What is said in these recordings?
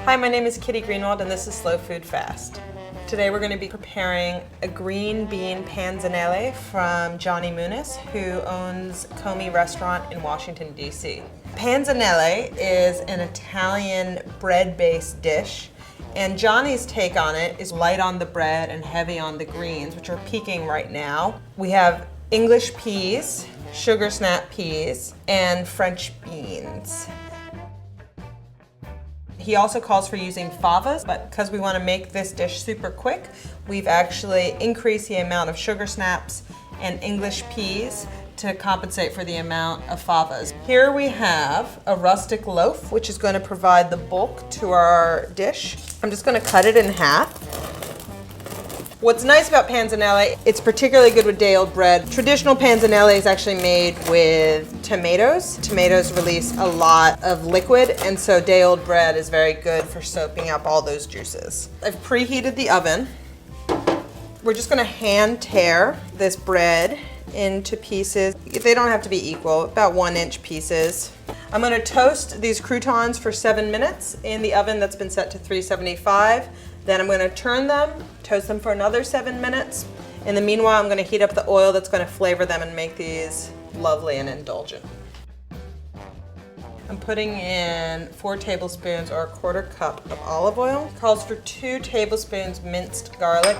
Hi, my name is Kitty Greenwald and this is Slow Food Fast. Today we're going to be preparing a green bean panzanella from Johnny Muniz, who owns Comey Restaurant in Washington, D.C. Panzanella is an Italian bread-based dish, and Johnny's take on it is light on the bread and heavy on the greens, which are peaking right now. We have English peas, sugar snap peas, and French beans. He also calls for using favas, but because we want to make this dish super quick, we've actually increased the amount of sugar snaps and English peas to compensate for the amount of favas. Here we have a rustic loaf, which is going to provide the bulk to our dish. I'm just going to cut it in half. What's nice about panzanella, it's particularly good with day-old bread. Traditional panzanella is actually made with tomatoes. Tomatoes release a lot of liquid, and so day-old bread is very good for soaking up all those juices. I've preheated the oven. We're just gonna hand tear this bread into pieces. They don't have to be equal, about 1-inch pieces. I'm gonna toast these croutons for 7 minutes in the oven that's been set to 375. Then I'm going to turn them, toast them for another 7 minutes. In the meanwhile, I'm going to heat up the oil that's going to flavor them and make these lovely and indulgent. I'm putting in 4 tablespoons or 1/4 cup of olive oil. It calls for 2 tablespoons minced garlic.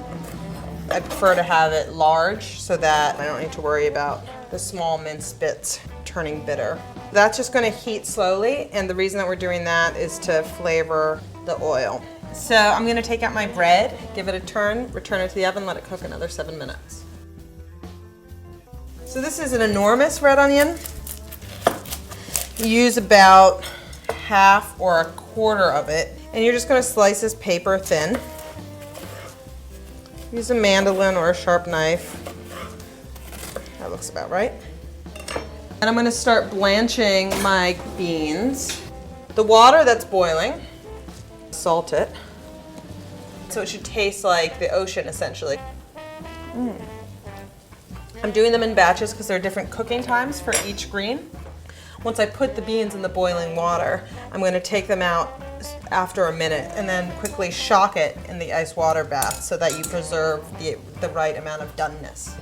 I prefer to have it large so that I don't need to worry about the small minced bits turning bitter. That's just going to heat slowly, and the reason that we're doing that is to flavor the oil. So I'm going to take out my bread, give it a turn, return it to the oven, let it cook another 7 minutes. So this is an enormous red onion. Use about half or 1/4 of it, and you're just going to slice this paper thin. Use a mandolin or a sharp knife. That looks about right. And I'm going to start blanching my beans. The water that's boiling, salt it. So it should taste like the ocean, essentially. I'm doing them in batches because there are different cooking times for each green. Once I put the beans in the boiling water, I'm going to take them out after a minute and then quickly shock it in the ice water bath so that you preserve the right amount of doneness.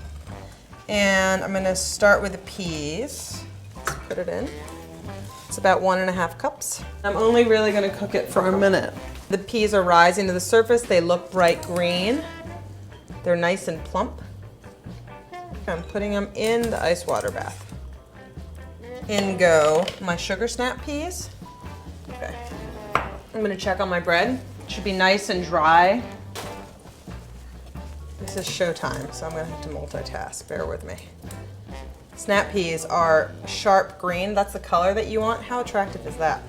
And I'm going to start with the peas. Let's put it in. It's about 1½ cups. I'm only really going to cook it for a minute. The peas are rising to the surface. They look bright green. They're nice and plump. I'm putting them in the ice water bath. In go my sugar snap peas. Okay. I'm going to check on my bread. It should be nice and dry. This is showtime, so I'm going to have to multitask. Bear with me. Snap peas are sharp green. That's the color that you want. How attractive is that?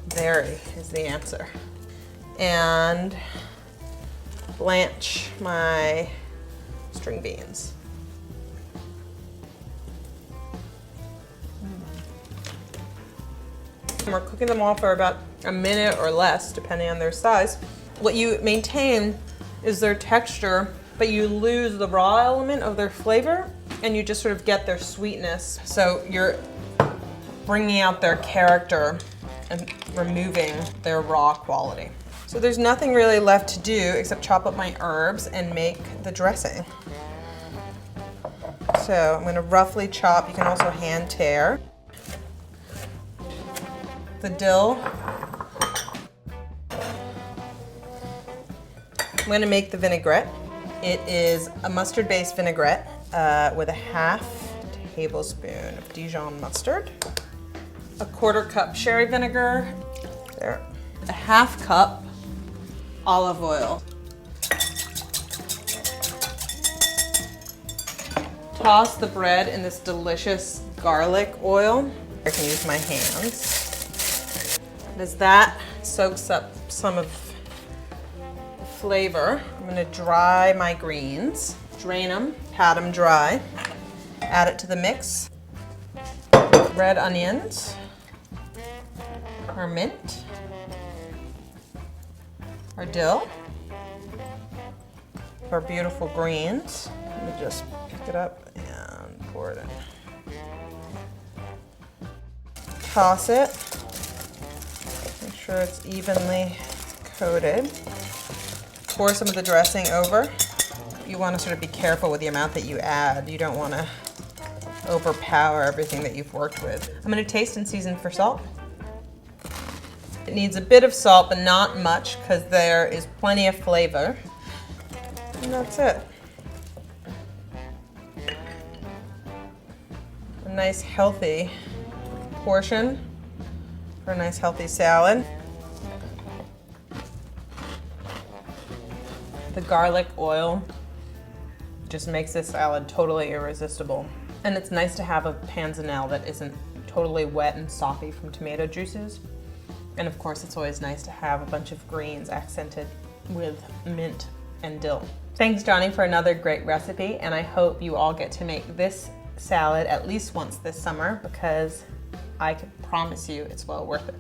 Very is the answer. And blanch my string beans. And we're cooking them all for about a minute or less, depending on their size. What you maintain is their texture, but you lose the raw element of their flavor, and you just sort of get their sweetness. So you're bringing out their character and removing their raw quality. So there's nothing really left to do except chop up my herbs and make the dressing. So I'm going to roughly chop. You can also hand tear. The dill. I'm going to make the vinaigrette. It is a mustard-based vinaigrette with a 1/2 tablespoon of Dijon mustard, a 1/4 cup sherry vinegar, there, a 1/2 cup olive oil. Toss the bread in this delicious garlic oil. I can use my hands. As that soaks up some of the flavor, I'm going to dry my greens, drain them, pat them dry, add it to the mix. Red onions, our mint, our dill, our beautiful greens. Let me just pick it up and pour it in. Toss it. Make sure it's evenly coated. Pour some of the dressing over. You want to sort of be careful with the amount that you add. You don't want to overpower everything that you've worked with. I'm going to taste and season for salt. It needs a bit of salt, but not much, because there is plenty of flavor. And that's it. A nice healthy portion for a nice healthy salad. The garlic oil just makes this salad totally irresistible. And it's nice to have a panzanella that isn't totally wet and soppy from tomato juices. And of course, it's always nice to have a bunch of greens accented with mint and dill. Thanks, Johnny, for another great recipe, and I hope you all get to make this salad at least once this summer, because I can promise you it's well worth it.